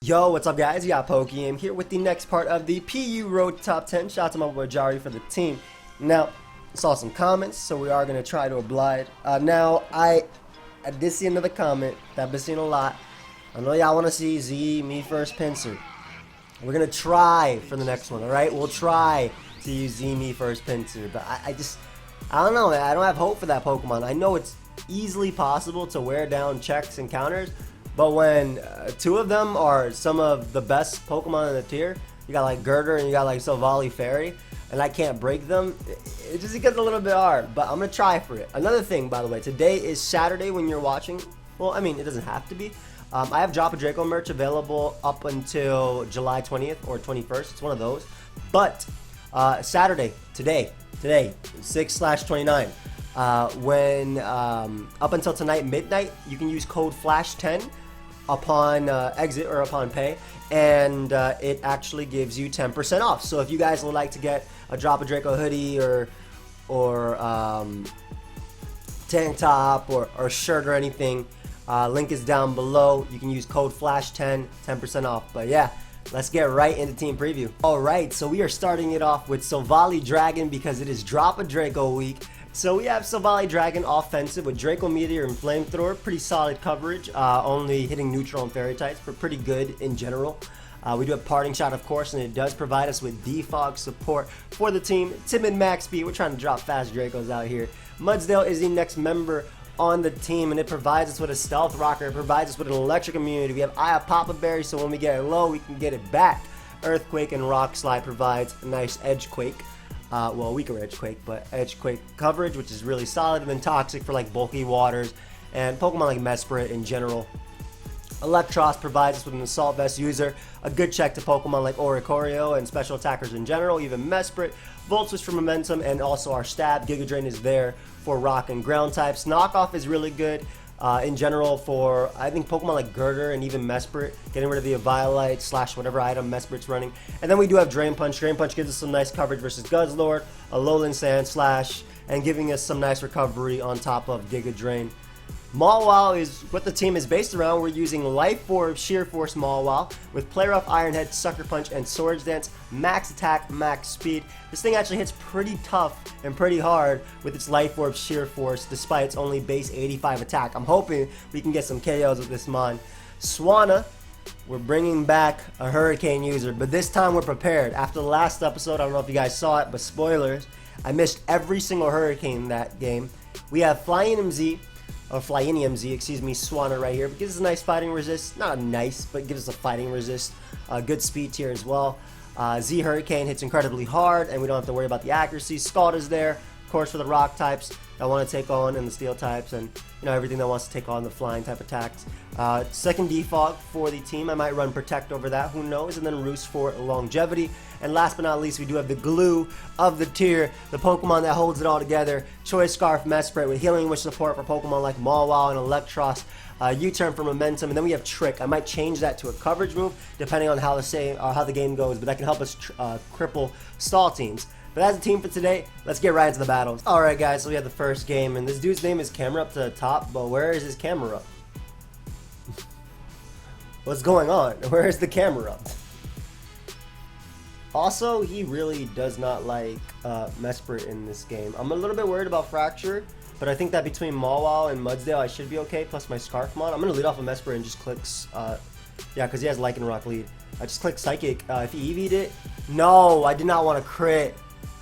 Yo, what's up guys? You got PokeaimMD here with the next part of the PU Road Top 10. Shout out to my boy Jari for the team. Now, saw some comments, so we are going to try to oblige. Now, I did see another comment that I've been seeing a lot. I know y'all want to see Z, me first pincer. We're going to try for the next one, alright? We'll try to use Z, me first pincer. But I don't know, man. I don't have hope for that Pokemon. I know it's easily possible to wear down checks and counters. But when two of them are some of the best Pokemon in the tier, you got like Girder and you got like Silvally Fairy, and I can't break them, it just gets a little bit hard, but I'm going to try for it. Another thing, by the way, today is Saturday when you're watching. Well, I mean, it doesn't have to be. I have Drop a Draco merch available up until July 20th or 21st. It's one of those. But Saturday, today, 6/29, when up until tonight, midnight, you can use code FLASH10 upon exit or upon pay, and it actually gives you 10% off. So if you guys would like to get a Drop a Draco hoodie or tank top or shirt or anything, link is down below. You can use code FLASH10, 10% off. But yeah, let's get right into team preview. Alright, so we are starting it off with Silvally Dragon because it is Drop a Draco week. So we have Silvally Dragon offensive with Draco Meteor and Flamethrower. Pretty solid coverage, only hitting neutral and fairy types, but pretty good in general. We do have Parting Shot, of course, and it does provide us with defog support for the team. Timid max speed, we're trying to drop fast Dracos out here. Mudsdale is the next member on the team, and it provides us with a Stealth Rocker. It provides us with an electric immunity. We have Eye of Papa Berry, so when we get it low, we can get it back. Earthquake and Rock Slide provides a nice Edge Quake. Well, weaker Edge Quake, but Edge Quake coverage, which is really solid, and then Toxic for like bulky waters and Pokemon like Mesprit in general. Electros provides us with an Assault Vest user, a good check to Pokemon like Oricorio and special attackers in general, even Mesprit. Volt Switch for momentum, and also our Stab. Giga Drain is there for rock and ground types. Knockoff is really good in general for, I think, Pokemon like Girder and even Mesprit, getting rid of the Eviolite / whatever item Mesprit's running. And then we do have Drain Punch. Drain Punch gives us some nice coverage versus Guzzlord, a Lowland Sand Slash, and giving us some nice recovery on top of Giga Drain. Mawile is what the team is based around. We're using Life Orb, Sheer Force Mawile with Play Rough, Iron Head, Sucker Punch, and Swords Dance. Max attack, max speed. This thing actually hits pretty tough and pretty hard with its Life Orb, Sheer Force, despite its only base 85 attack. I'm hoping we can get some KOs with this mon. Swanna, we're bringing back a Hurricane user, but this time we're prepared. After the last episode, I don't know if you guys saw it, but spoilers, I missed every single Hurricane in that game. We have PokeaimMD, or PokeaimMD, excuse me, Swanna right here. It gives us a nice fighting resist. Not nice, but gives us a fighting resist. Good speed tier as well. Z Hurricane hits incredibly hard, and we don't have to worry about the accuracy. Scald is there, of course, for the rock types that want to take on, and the steel types, and everything that wants to take on the flying type attacks. Second defog for the team. I might run Protect over that, who knows, and then Roost for longevity. And last but not least, we do have the glue of the tier, the Pokemon that holds it all together. Choice Scarf Mesprit with Healing Wish support for Pokemon like Mawile and Electros. U-turn for momentum, and then we have Trick. I might change that to a coverage move depending on how the game goes, but that can help us cripple stall teams. But that's the team for today. Let's get right into the battles. Alright guys, so we have the first game, and this dude's name is Camera Up to the top, but where is his camera up? What's going on? Where is the camera up? Also, he really does not like Mesprit in this game. I'm a little bit worried about Fracture, but I think that between Mawile and Mudsdale, I should be okay, plus my Scarfmon. I'm going to lead off of Mesprit and just click, yeah, because he has Lycanroc lead. I just click Psychic. If he EV'd it, no, I did not want to crit.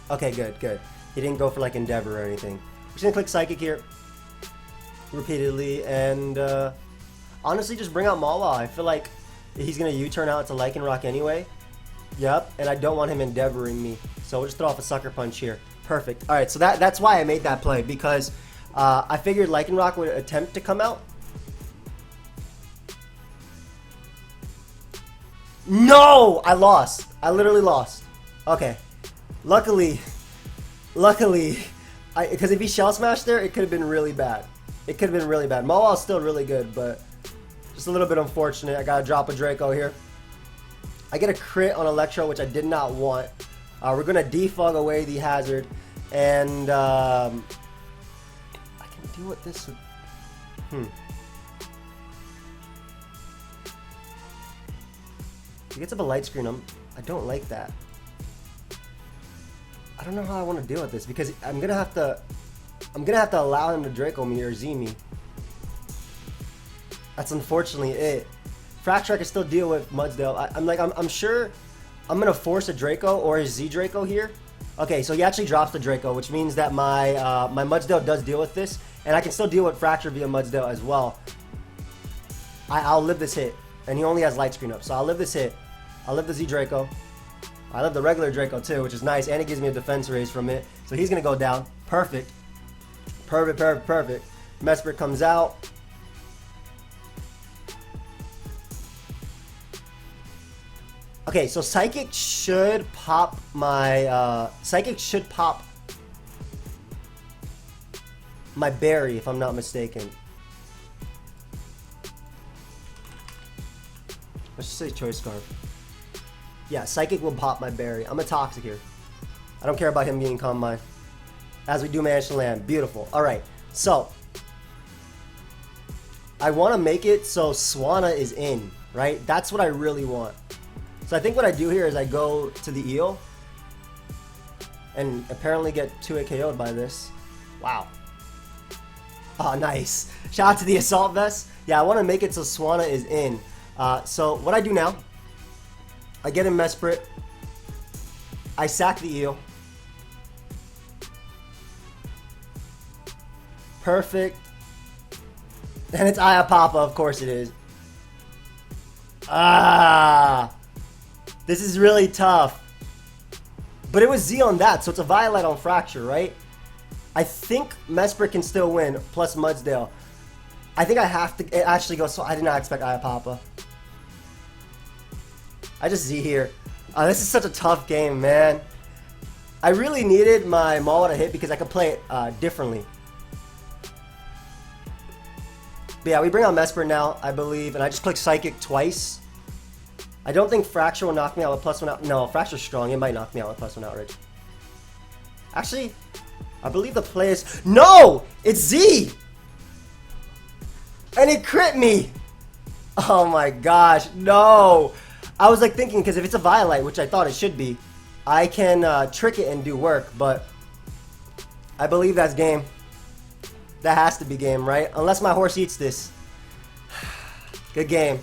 Okay, good. He didn't go for like Endeavor or anything. I'm just going to click Psychic here repeatedly, and honestly, just bring out Mawile. I feel like he's going to U-turn out to Lycanroc anyway. Yep, and I don't want him endeavoring me, so we'll just throw off a Sucker Punch here. Perfect. Alright, so that's why I made that play, because I figured Lycanroc would attempt to come out. No! I lost. I literally lost. Okay. Luckily, because if he Shell Smash there, it could have been really bad. It could have been really bad. Mawile's still really good, but just a little bit unfortunate. I gotta drop a Draco here. I get a crit on Electro, which I did not want. We're going to defog away the hazard, and can deal with this with... He gets up a light screen. I don't like that. I don't know how I want to deal with this because I'm gonna have to allow him to Draco me or Z me. That's unfortunately it. Fracture I can still deal with Mudsdale. I'm sure I'm gonna force a Draco or a Z Draco here. Okay, so he actually drops the Draco, which means that my my Mudsdale does deal with this, and I can still deal with Fracture via Mudsdale as well. I'll live this hit, and he only has light screen up, so I'll live this hit. I'll live the Z Draco. I live the regular Draco too, which is nice, and it gives me a defense raise from it. So he's gonna go down. Perfect. Perfect, perfect, perfect. Mesprit comes out. Okay, so Psychic should pop my my berry, if I'm not mistaken. Let's just say Choice Scarf. Yeah, Psychic will pop my berry. I'm a Toxic here. I don't care about him being Combine. As we do manage to land. Beautiful. Alright, so I want to make it so Swanna is in, right? That's what I really want. So I think what I do here is I go to the Eel and apparently get 2-hit KO'd by this. Wow. Oh, nice. Shout out to the Assault Vest. Yeah, I want to make it so Swanna is in. So what I do now, I get in Mesprit, I sack the Eel. Perfect. And it's Ayapapa, of course it is. Ah, this is really tough. But it was Z on that, so it's a Violet on Fracture, right? I think Mesprit can still win, plus Mudsdale. I think I have to actually go, so I did not expect Ayapapa. I just Z here. This is such a tough game, man. I really needed my Mawa to hit because I could play it differently. But yeah, we bring out Mesprit now, I believe, and I just click Psychic twice. I don't think Fracture will knock me out with +1 out. No, Fracture's strong. It might knock me out with +1 outrage. Actually, I believe the play is... No! It's Z! And it crit me! Oh my gosh, no! I was like thinking, because if it's a Violet, which I thought it should be, I can trick it and do work, but I believe that's game. That has to be game, right? Unless my horse eats this. Good game.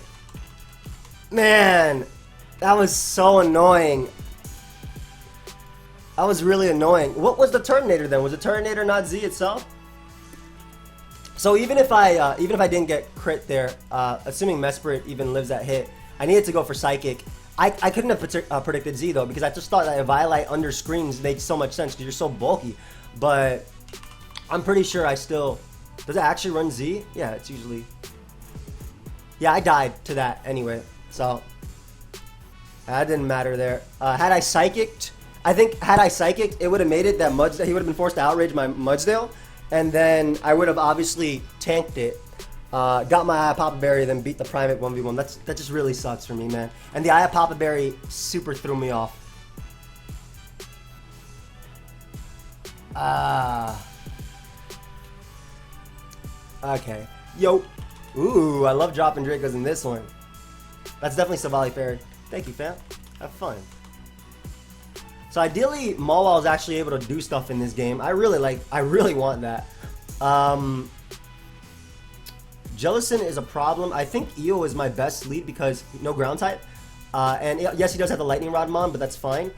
Man, that was so annoying. That was really annoying. What was the Turtonator then? Was the Turtonator not Z itself? So even if I didn't get crit there, assuming Mesprit even lives that hit, I needed to go for Psychic. I couldn't have predicted Z though, because I just thought that a Violet under screens made so much sense because you're so bulky. But I'm pretty sure I still... Does it actually run Z? Yeah, it's usually... Yeah, I died to that anyway, so... That didn't matter there. Had I Psychicked... I think had I Psychicked, it would have made it that Mudsdale... He would have been forced to outrage my Mudsdale, and then I would have obviously tanked it. Got my Ayapapa Berry, then beat the Primate 1v1. That just really sucks for me, man. And the Ayapapa Berry super threw me off. Okay. Yo. Ooh, I love dropping Dracos in this one. That's definitely Silvally Fairy. Thank you, fam. Have fun. So ideally, Mawile is actually able to do stuff in this game. I really want that. Jellicent is a problem. I think Eo is my best lead because no ground type. And yes, he does have the Lightning Rod Mon, but that's fine.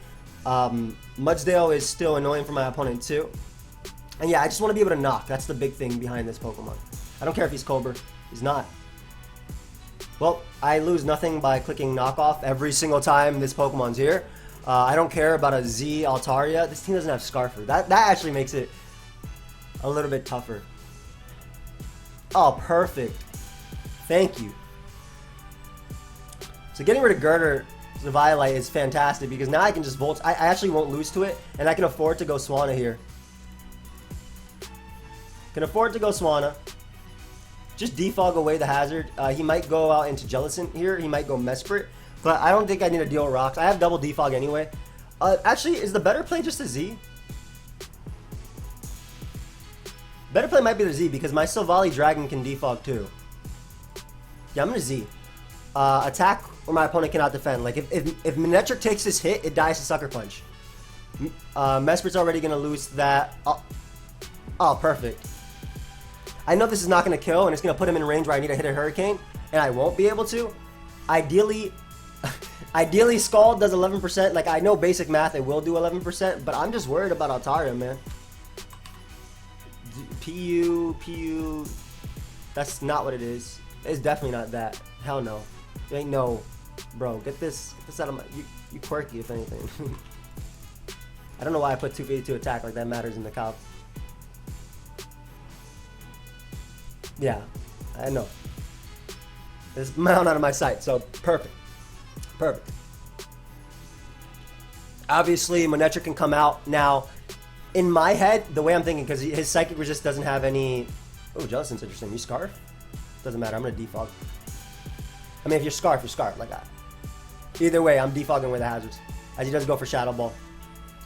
Mudsdale is still annoying for my opponent too. And yeah, I just want to be able to knock. That's the big thing behind this Pokemon. I don't care if he's Cobra. He's not. Well, I lose nothing by clicking knockoff every single time this Pokemon's here. I don't care about a Z Altaria. This team doesn't have Scarfer. That actually makes it a little bit tougher. Oh, perfect. Thank you. So getting rid of Girder, the Violet, is fantastic because now I can just Volt. I actually won't lose to it, and I can afford to go Swanna here. Can afford to go Swanna. Just defog away the hazard. He might go out into Jellicent here. He might go Mesprit. But I don't think I need to deal with rocks. I have double defog anyway. Actually, is the better play just a Z? Better play might be the Z because my Silvally Dragon can defog too. Yeah, I'm gonna Z. Attack or my opponent cannot defend. Like if Manectric takes this hit, it dies to Sucker Punch. Mesper's already gonna lose that. Oh, perfect. I know this is not gonna kill, and it's gonna put him in range where I need to hit a Hurricane, and I won't be able to. Ideally, ideally Scald does 11%. Like I know basic math, it will do 11%, but I'm just worried about Altaria, man. PU. That's not what it is. It's definitely not that. Hell no. It ain't no. Bro, get this out of my. You quirky, if anything. I don't know why I put 252 attack, like that matters in the cop. Yeah, I know. It's mount out of my sight, so perfect. Perfect. Obviously, Manectric can come out. Now, in my head, the way I'm thinking, because his Psychic Resist doesn't have any... Oh, Jellicent's interesting. You Scarf? Doesn't matter, I'm going to defog. I mean, if you're Scarf, you're Scarf, like that. Either way, I'm defogging with the hazards. As he does go for Shadow Ball.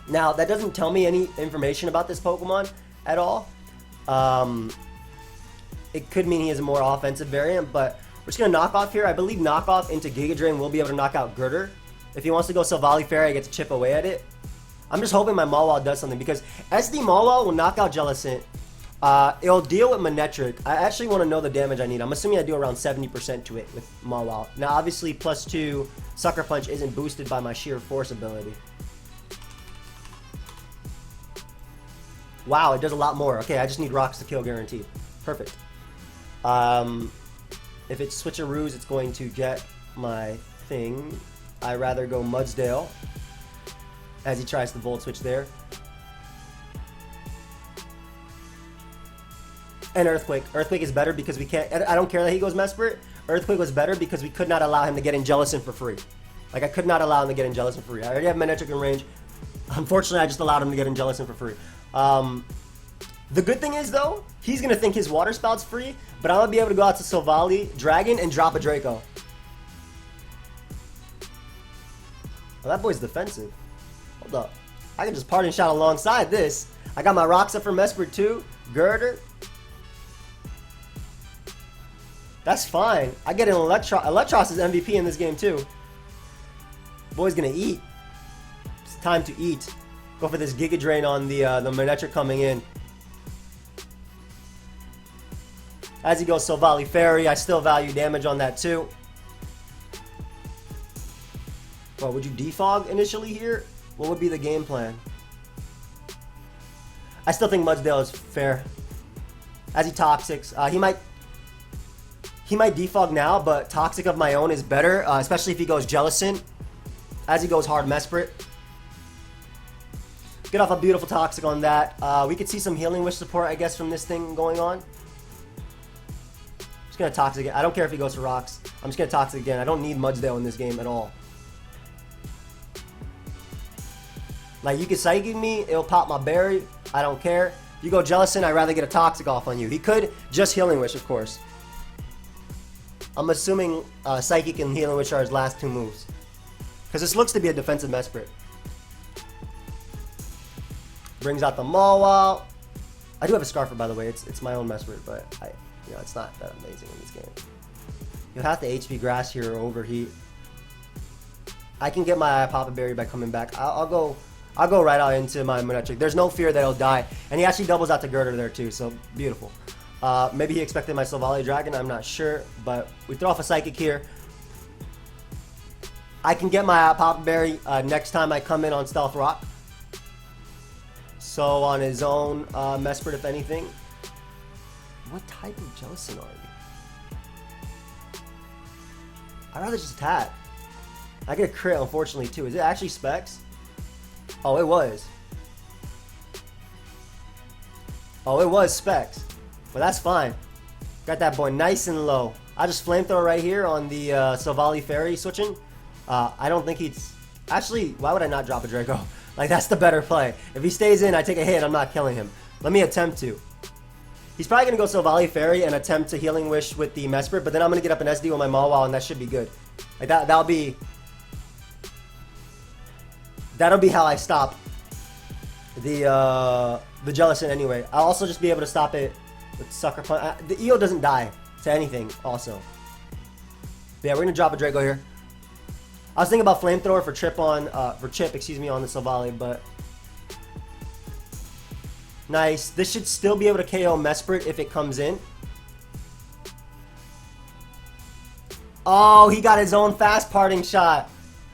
Now, that doesn't tell me any information about this Pokemon at all. It could mean he is a more offensive variant, but we're just going to knock off here. I believe knockoff into Giga Drain will be able to knock out Girder. If he wants to go Silvally Fairy, I get to chip away at it. I'm just hoping my Mawile does something, because SD Mawile will knock out Jellicent. It'll deal with Manectric. I actually want to know the damage I need. I'm assuming I do around 70% to it with Mawile. Now, obviously, +2 Sucker Punch isn't boosted by my sheer force ability. Wow, it does a lot more. Okay, I just need rocks to kill guaranteed. Perfect. If it's switcheroos, it's going to get my thing. I rather go Mudsdale as he tries to Volt Switch there. And Earthquake. Earthquake is better because we can't... I don't care that he goes Mesprit. Earthquake was better because we could not allow him to get in Jellicent for free. Like, I could not allow him to get in Jellicent for free. I already have Manectric in range. Unfortunately, I just allowed him to get in Jellicent for free. The good thing is, though, he's going to think his Water Spout's free, but I'm going to be able to go out to Silvally Dragon and drop a Draco. Well, that boy's defensive. Hold up. I can just Parting Shot alongside this. I got my rocks up for Mesprit too. Girder. That's fine. I get an Electros. Electros is MVP in this game too. Boy's gonna eat. It's time to eat. Go for this Giga Drain on the Manectric coming in. As he goes Silvally Fairy, I still value damage on that too. Well, would you defog initially here? What would be the game plan? I still think Mudsdale is fair. As he Toxics, he might defog now, but Toxic of my own is better, especially if he goes Jellicent. As he goes hard Mesprit. Get off a beautiful Toxic on that. We could see some Healing Wish support, I guess, from this thing going on. Just gonna Toxic again. I don't care if he goes for rocks. I'm just gonna Toxic again. I don't need Mudsdale in this game at all. Like, you can Psychic me, it'll pop my berry. I don't care. You go Jellicent, I'd rather get a Toxic off on you. He could just Healing Wish, of course. I'm assuming Psychic and Healing Wish are his last two moves. Because this looks to be a defensive Mesprit. Brings out the Mawile. I do have a Scarfer, by the way. It's my own Mesprit, but it's not that amazing in this game. You'll have to HP Grass here or Overheat. I can get my Papa Berry by coming back. I'll go right out into my Manectric. There's no fear that he'll die. And he actually doubles out to Girder there too, so beautiful. Maybe he expected my Silvally Dragon, I'm not sure. But we throw off a Psychic here. I can get my Papa Berry next time I come in on Stealth Rock. So on his own Mesprit, if anything. What type of Jellicent are you? I'd rather just attack. I get a crit, unfortunately, too. Is it actually Specs? Oh, it was. Oh, it was Specs. Well, that's fine. Got that boy nice and low. I just Flamethrower right here on the Silvally Fairy switching. I don't think he's... Actually, why would I not drop a Draco? Like, that's the better play. If he stays in, I take a hit, I'm not killing him. Let me attempt to. He's probably going to go Silvally Fairy and attempt to Healing Wish with the Mesprit, but then I'm going to get up an SD with my Mawile, and that should be good. Like, that'll be how I stop the the Jellicent anyway. I'll also just be able to stop it with Sucker Punch. The EO doesn't die to anything also. But yeah, we're gonna drop a Draco here. I was thinking about Flamethrower for Chip, on the Silvally, but nice. This should still be able to KO Mesprit if it comes in. Oh, he got his own fast parting shot.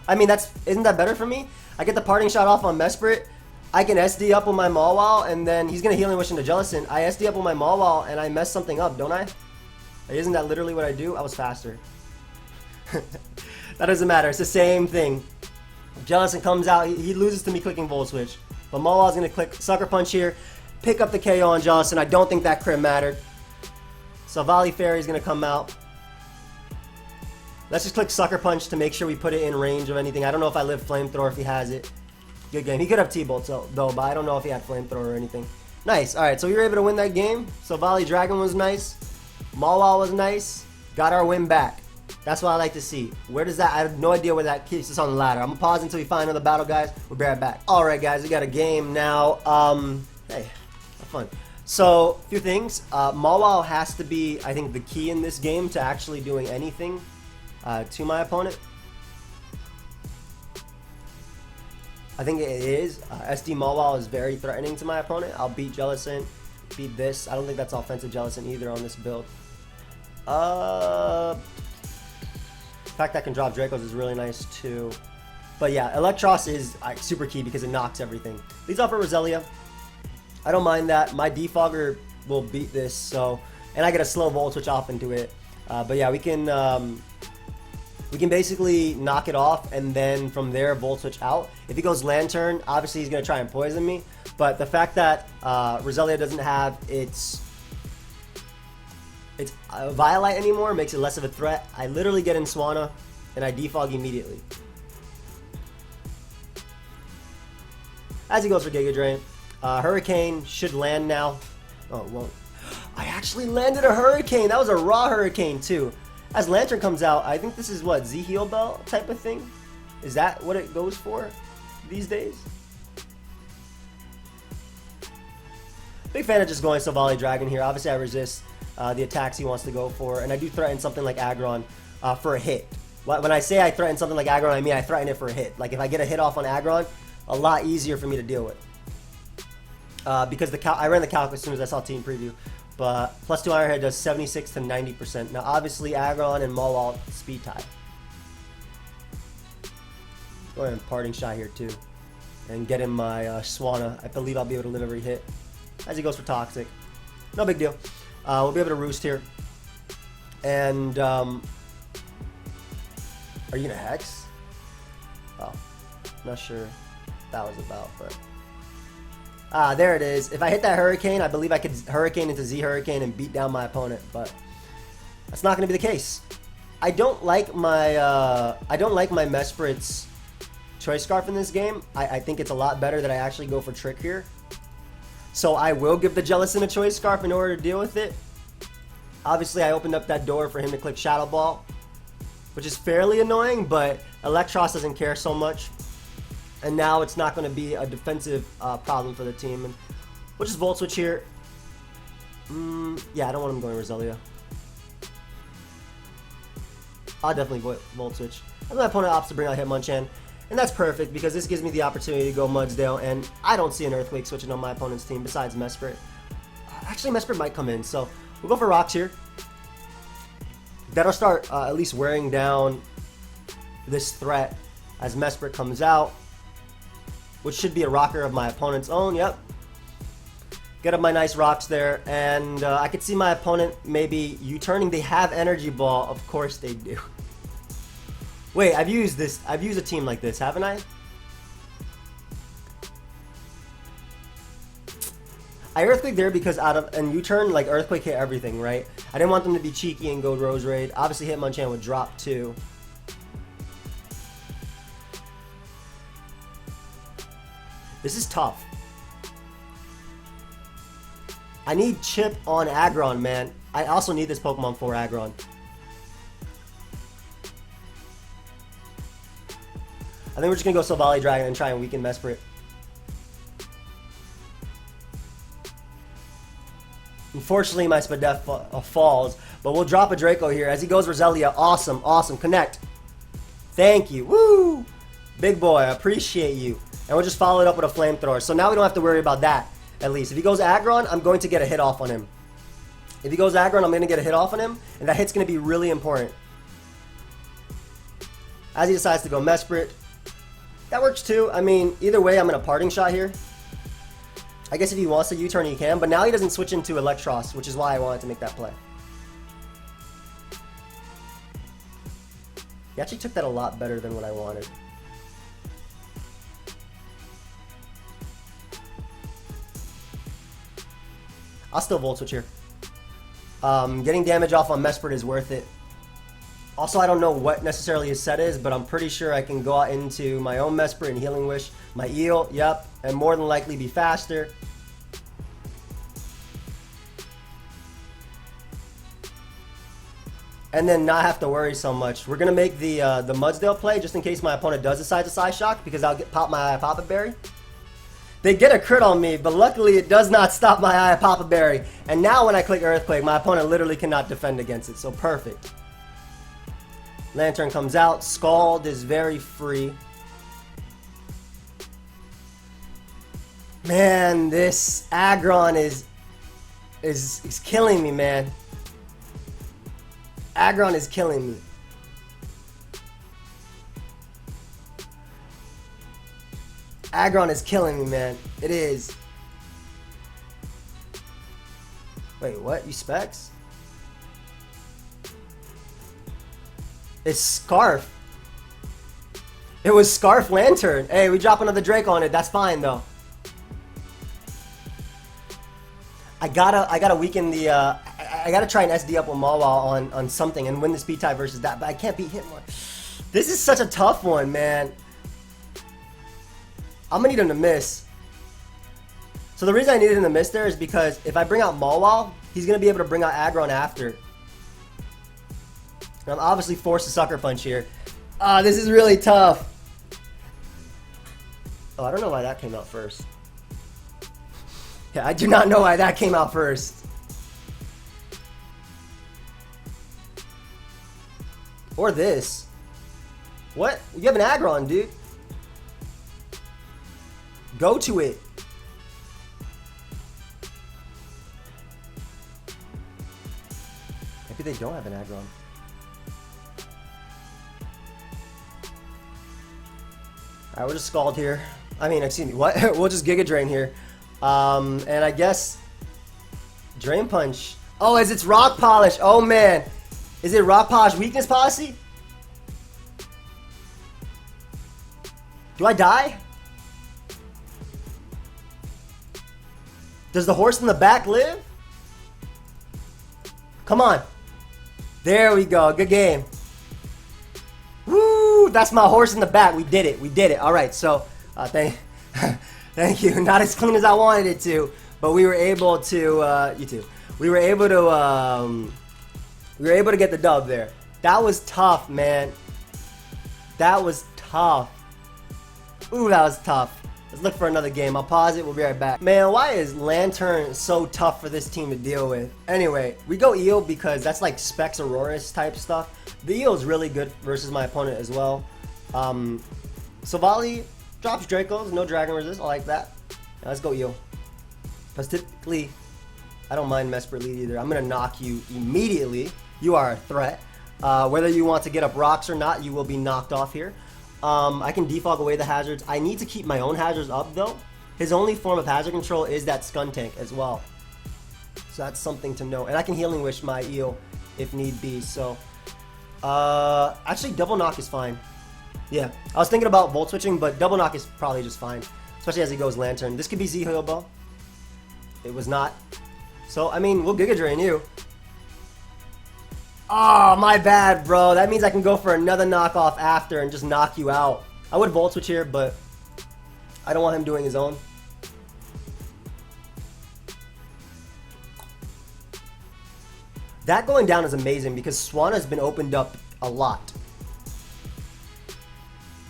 I mean, isn't that better for me? I get the parting shot off on Mesprit. I can SD up with my Mawile, and then he's gonna Healing Wish into Jellicent. I SD up with my Mawile, and I mess something up, don't I? Isn't that literally what I do? I was faster. That doesn't matter. It's the same thing. Jellicent comes out. He loses to me clicking Volt Switch. But Mawile's gonna click Sucker Punch here, pick up the KO on Jellicent. I don't think that crit mattered. Silvally Fairy's gonna come out. Let's just click Sucker Punch to make sure we put it in range of anything. I don't know if I live Flamethrower if he has it. Good game. He could have T-Bolt though, but I don't know if he had Flamethrower or anything. Nice. Alright, so we were able to win that game. Silvally Dragon was nice. Mawile was nice. Got our win back. That's what I like to see. Where does that... I have no idea where that keeps us on the ladder. I'm going to pause until we find another battle, guys. We'll be right back. Alright, guys. We got a game now. Hey, have fun. So, a few things. Mawile has to be, I think, the key in this game to actually doing anything to my opponent. I think it is. SD Mawile is very threatening to my opponent. I'll beat Jellicent, beat this. I don't think that's offensive Jellicent either on this build. The fact that I can drop Dracos is really nice too. But yeah, Electros is super key because it knocks everything. Leads off for Roselia. I don't mind that. My Defogger will beat this, so, and I get a slow Volt Switch off into it. But yeah, we can basically knock it off, and then from there Volt Switch out. If he goes Lantern, obviously he's gonna try and poison me. But the fact that Roselia doesn't have its Violite anymore makes it less of a threat. I literally get in Swanna and I defog immediately. As he goes for Giga Drain. Hurricane should land now. Oh, it won't. I actually landed a Hurricane. That was a raw Hurricane too. As Lantern comes out, I think this is what, Z Heal Bell type of thing? Is that what it goes for these days? Big fan of just going Silvally Dragon here. Obviously I resist the attacks he wants to go for, and I do threaten something like Aggron for a hit. When I say I threaten something like Aggron, I mean I threaten it for a hit. Like if I get a hit off on Aggron, a lot easier for me to deal with. Because I ran the calc as soon as I saw team preview. But +2 Iron Head does 76 to 90%. Now obviously Aggron and Mawile speed tie. Go ahead and parting shot here too. And get in my Swanna. I believe I'll be able to live every hit. As he goes for Toxic. No big deal. We'll be able to Roost here. And are you gonna Hex? Oh, not sure what that was about, but there it is. If I hit that Hurricane, I believe I could Hurricane into Z Hurricane and beat down my opponent, but that's not gonna be the case. I don't like my Mesprit's Choice Scarf in this game. I think it's a lot better that I actually go for Trick here. So I will give the Jellicent a Choice Scarf in order to deal with it. Obviously, I opened up that door for him to click Shadow Ball, which is fairly annoying, but Electros doesn't care so much. And now it's not going to be a defensive problem for the team. And we'll just Volt Switch here. Yeah, I don't want him going Roselia. I'll definitely Volt Switch. And my opponent opts to bring out Hitmonchan. And that's perfect because this gives me the opportunity to go Mudsdale, and I don't see an Earthquake switching on my opponent's team besides Mesprit. Actually, Mesprit might come in, so we'll go for Rocks here. That'll start at least wearing down this threat as Mesprit comes out, which should be a rocker of my opponent's own. Yep. Get up my nice rocks there, and I could see my opponent maybe U-turning. They have Energy Ball. Of course they do. Wait, I've used a team like this, haven't I? I Earthquake there because and U-turn, like Earthquake hit everything, right? I didn't want them to be cheeky and go Rose Raid. Obviously Hitmonchan would drop too. This is tough. I need Chip on Aggron, man. I also need this Pokemon for Aggron. I think we're just going to go Silvally Dragon and try and weaken Mesprit. Unfortunately, my Spadef falls, but we'll drop a Draco here. As he goes Roselia, awesome, awesome, connect. Thank you, woo! Big boy, I appreciate you. And we'll just follow it up with a flamethrower. So now we don't have to worry about that, at least. If he goes Aggron, I'm going to get a hit off on him. If he goes Aggron, I'm going to get a hit off on him, and that hit's going to be really important. As he decides to go Mesprit, that works too. I mean, either way, I'm in a parting shot here. I guess if he wants to U-turn, he can, but now he doesn't switch into Electros, which is why I wanted to make that play. He actually took that a lot better than what I wanted. I'll still Volt Switch here. Getting damage off on Mesprit is worth it. Also, I don't know what necessarily his set is, but I'm pretty sure I can go out into my own Mesprit and Healing Wish. My Eel, yep, and more than likely be faster. And then not have to worry so much. We're going to make the Mudsdale play just in case my opponent does decide to Side Shock, because I'll pop my Papa Berry. They get a crit on me, but luckily it does not stop my Papa Berry. And now when I click Earthquake, my opponent literally cannot defend against it, so perfect. Lantern comes out. Scald is very free. Man, this Aggron is killing me, man. Aggron is killing me. Aggron is killing me, man. It is. Wait, what? You Specs? It's Scarf. It was Scarf Lantern. Hey, we drop another Drake on it. That's fine, though. I gotta weaken the, I gotta try and SD up with Mawile on something and win the speed tie versus that, but I can't beat Hitmon. This is such a tough one, man. I'm gonna need him to miss. So the reason I needed him to miss there is because if I bring out Mawile, he's gonna be able to bring out Aggron after. And I'm obviously forced to Sucker Punch here. This is really tough. Oh, I don't know why that came out first. Yeah, I do not know why that came out first. Or this. What? You have an Aggron, dude. Go to it. Maybe they don't have an Aggron. Alright, we'll just Scald here. I mean, excuse me, what? We'll just Giga Drain here. And I guess Drain Punch. Oh, it's Rock Polish. Oh man. Is it Rock Polish Weakness Policy? Do I die? Does the horse in the back live? Come on. There we go. Good game. Woo! That's my horse in the back. We did it. We did it. All right. So, thank you. Not as clean as I wanted it to, but we were able to. You too. We were able to. We were able to get the dub there. That was tough, man. That was tough. Ooh, that was tough. Let's look for another game. I'll pause it. We'll be right back. Man, why is Lantern so tough for this team to deal with? Anyway, we go Eel because that's like Specs Auroras type stuff. The Eel is really good versus my opponent as well. Silvally drops Dracos. No Dragon Resist. I like that. Now let's go Eel. Specifically, I don't mind Mesprit lead either. I'm going to knock you immediately. You are a threat. Whether you want to get up rocks or not, you will be knocked off here. I can defog away the hazards. I need to keep my own hazards up though. His only form of hazard control is that Skun Tank as well. So that's something to know. And I can Healing Wish my Eel if need be. So, actually Double Knock is fine. Yeah, I was thinking about Volt Switching, but Double Knock is probably just fine. Especially as he goes Lantern. This could be Z-Hyobo. It was not. So, I mean, we'll Giga Drain you. Oh, my bad, bro. That means I can go for another knockoff after and just knock you out. I would Volt Switch here, but I don't want him doing his own. That going down is amazing because Swan has been opened up a lot.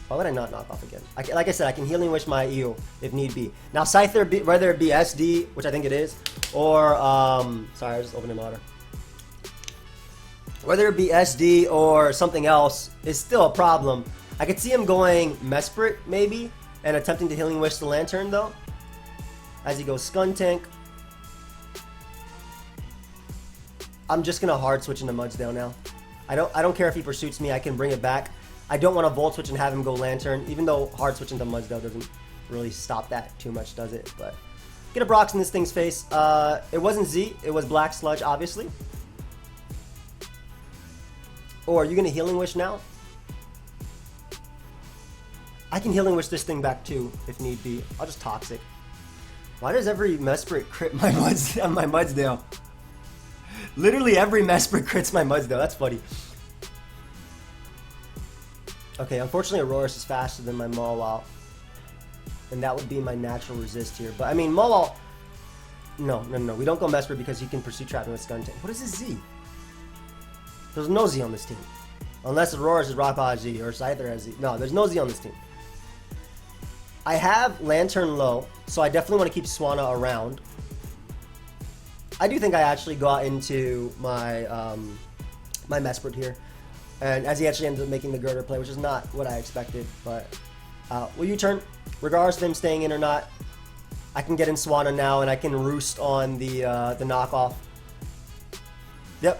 Why would I not knock off again? Like I said, I can Healing Wish my Eel if need be. Now Scyther, whether it be SD, which I think it is, or sorry, I just opened the water. Whether it be SD or something else is still a problem. I could see him going Mesprit maybe and attempting to Healing Wish the Lantern though. As he goes Skuntank. I'm just gonna hard switch into Mudsdale now. I don't care if he pursuits me. I can bring it back. I don't want to Volt Switch and have him go Lantern, even though hard switching to Mudsdale doesn't really stop that too much, does it? But get a Brox in this thing's face. It wasn't Z, it was Black Sludge, obviously. Or are you gonna Healing Wish now? I can Healing Wish this thing back too, if need be. I'll just Toxic. Why does every Mesprit crit my Mudsdale? Literally every Mesprit crits my Mudsdale. That's funny. Okay, unfortunately Aurorus is faster than my Mawile. And that would be my natural resist here. But I mean, Mawile... No. We don't go Mesprit because he can Pursue Trap with Skuntank. What is this Z? There's no Z on this team. Unless Aurorus is Rock Ball Z or Scyther has Z. No, there's no Z on this team. I have Lantern low, so I definitely want to keep Swanna around. I do think I actually go out into my my Mesprit here. And as he actually ends up making the Girder play, which is not what I expected, but will U-turn, regardless of him staying in or not. I can get in Swanna now, and I can Roost on the knockoff. Yep,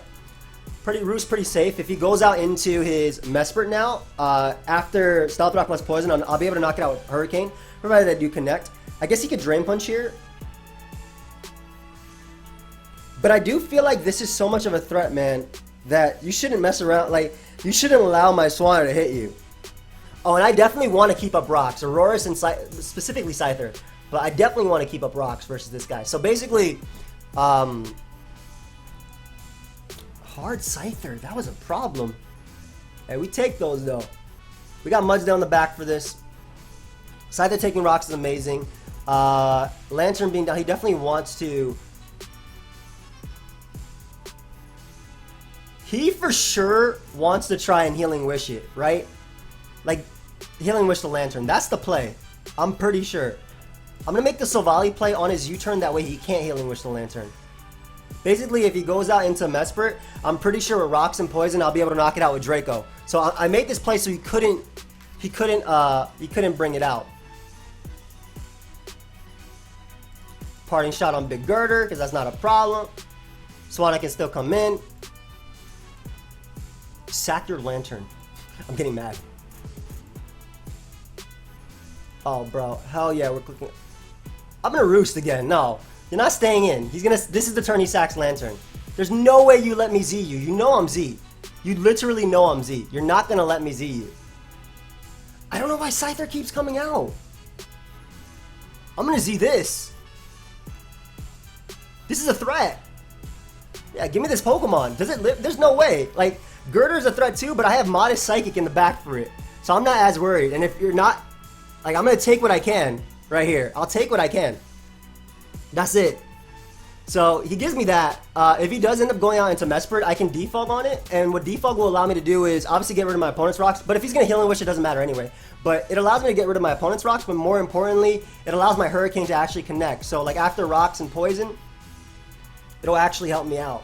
Roost pretty safe. If he goes out into his Mesprit now, after Stealth Rock plus Poison, I'll be able to knock it out with Hurricane, provided I do connect. I guess he could Drain Punch here. But I do feel like this is so much of a threat, man, that you shouldn't mess around. Like, you shouldn't allow my Swanna to hit you. Oh, and I definitely want to keep up rocks. Aurorus and specifically Scyther. But I definitely want to keep up rocks versus this guy. So basically, hard Scyther. That was a problem. Hey, we take those, though. We got Mudsdale in the back for this. Scyther taking rocks is amazing. Lantern being down. He definitely wants to... He for sure wants to try and Healing Wish it, right? Like, Healing Wish the Lantern. That's the play. I'm pretty sure. I'm going to make the Silvally play on his U-turn. That way he can't Healing Wish the Lantern. Basically, if he goes out into Mesprit, I'm pretty sure with Rocks and Poison, I'll be able to knock it out with Draco. So I made this play so he couldn't bring it out. Parting Shot on Big Girder, because that's not a problem. Swanna can still come in. Sack your Lantern. I'm getting mad. Oh, bro. Hell yeah, we're clicking. I'm gonna Roost again. No. You're not staying in. This is the turn he sacks Lantern. There's no way you let me Z you. You know I'm Z. You literally know I'm Z. You're not gonna let me Z you. I don't know why Scyther keeps coming out. I'm gonna Z this. This is a threat. Yeah, give me this Pokemon. Does it live? There's no way. Like, Girder's a threat too, but I have Modest Psychic in the back for it. So I'm not as worried. And if you're not, like, I'm going to take what I can right here. I'll take what I can. That's it. So he gives me that. If he does end up going out into Mesprit, I can Defog on it. And what Defog will allow me to do is obviously get rid of my opponent's rocks. But if he's going to Healing Wish, it doesn't matter anyway. But it allows me to get rid of my opponent's rocks. But more importantly, it allows my Hurricane to actually connect. So like after rocks and poison, it'll actually help me out.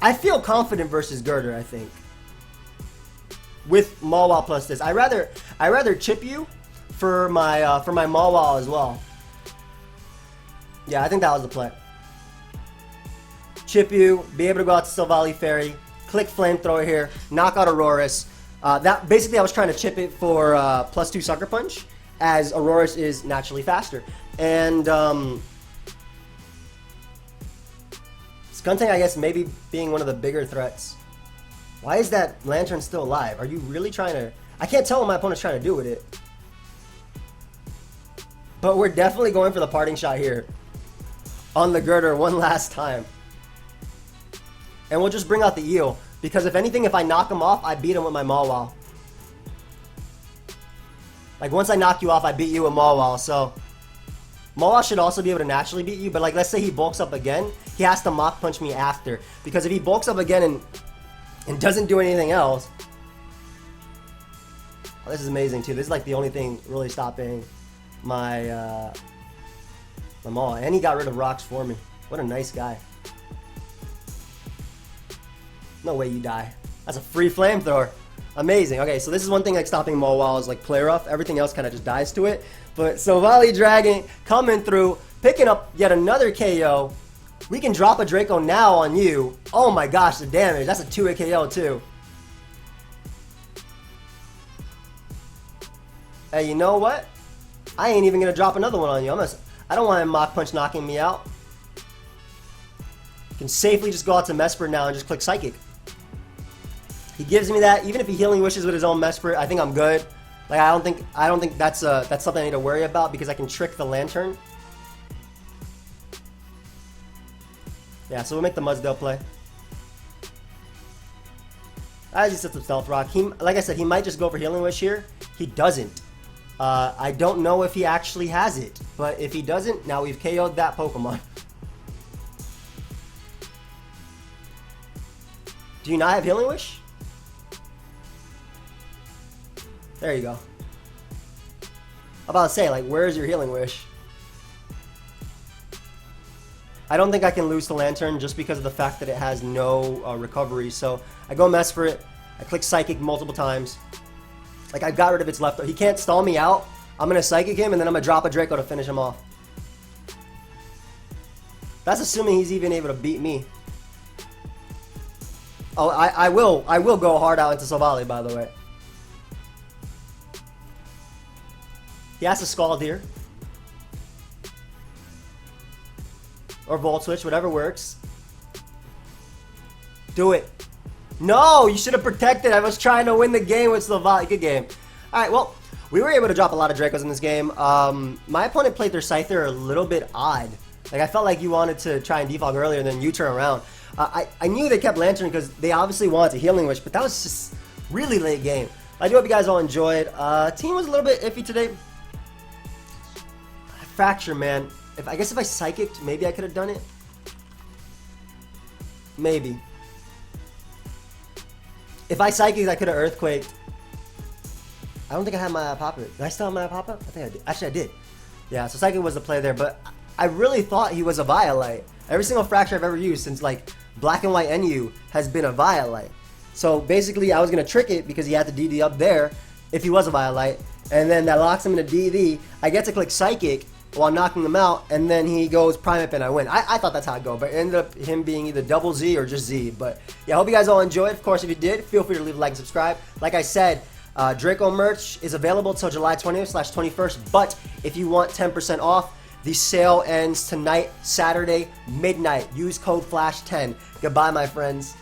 I feel confident versus Girder, I think. With Mawile plus this. I rather chip you for my Mawile as well. Yeah, I think that was the play. Chip you, be able to go out to Silvally Fairy, click Flamethrower here, knock out Aurorus. That basically I was trying to chip it for +2 Sucker Punch, as Aurorus is naturally faster. And Skuntank, I guess, maybe being one of the bigger threats. Why is that Lantern still alive? Are you really trying to... I can't tell what my opponent's trying to do with it. But we're definitely going for the parting shot here. On the Girder one last time. And we'll just bring out the Eel. Because if anything, if I knock him off, I beat him with my Mawile. Like, once I knock you off, I beat you with Mawile. So, Mawile should also be able to naturally beat you. But, like, let's say he bulks up again. He has to Mach Punch me after. Because if he bulks up again and and doesn't do anything else. Oh, this is amazing too. This is like the only thing really stopping my my Maul. And he got rid of rocks for me. What a nice guy. No way you die. That's a free flamethrower. Amazing. Okay, so this is one thing like stopping Maul while is like play rough. Everything else kind of just dies to it. But Silvally Dragon coming through, picking up yet another KO. We can drop a Draco now on you. Oh my gosh, the damage. That's a 2-hit KO too. Hey, you know what? I ain't even gonna drop another one on you. I don't want him Mach Punch knocking me out. Can safely just go out to Mesprit now and just click Psychic. He gives me that. Even if he healing wishes with his own Mesprit, I think I'm good. Like I don't think that's something I need to worry about because I can trick the Lantern. Yeah, so we'll make the Mudsdale play. As he sets up Stealth Rock, like I said, he might just go for Healing Wish here. He doesn't. I don't know if he actually has it, but if he doesn't, now we've KO'd that Pokemon. Do you not have Healing Wish? There you go. I'm about to say, like, where's your Healing Wish? I don't think I can lose the Lantern just because of the fact that it has no recovery. So I go Mesprit. I click Psychic multiple times. Like, I got rid of its left. He can't stall me out. I'm going to Psychic him, and then I'm going to drop a Draco to finish him off. That's assuming he's even able to beat me. Oh, I will go hard out into Silvally, by the way. He has to Scald here. Or Volt Switch, whatever works. Do it. No, you should have protected. I was trying to win the game with Silvally. Good game. Alright, well, we were able to drop a lot of Dracos in this game. My opponent played their Scyther a little bit odd. Like, I felt like you wanted to try and defog earlier and then you turn around. I knew they kept Lantern because they obviously wanted a Healing Wish, but that was just really late game. I do hope you guys all enjoyed. Team was a little bit iffy today. Fracture, man. I guess if I Psychicked, maybe I could have done it. Maybe. If I Psychicked, I could have Earthquaked. I don't think I had my Pop-Up. Did I still have my Pop-Up? I think I did. Actually, I did. Yeah, so Psychic was the play there, but I really thought he was a Violite. Every single Fracture I've ever used since, like, Black and White NU has been a Violite. So, basically, I was going to trick it because he had the DD up there if he was a Violite, and then that locks him into DD. I get to click Psychic while knocking him out, and then he goes Primeape and I win. I thought that's how it go, but it ended up him being either double Z or just Z. But yeah, I hope you guys all enjoyed. Of course, if you did, feel free to leave a like and subscribe. Like I said, Draco merch is available till July 20th/21st, but if you want 10% off, the sale ends tonight, Saturday, midnight. Use code FLASH10. Goodbye, my friends.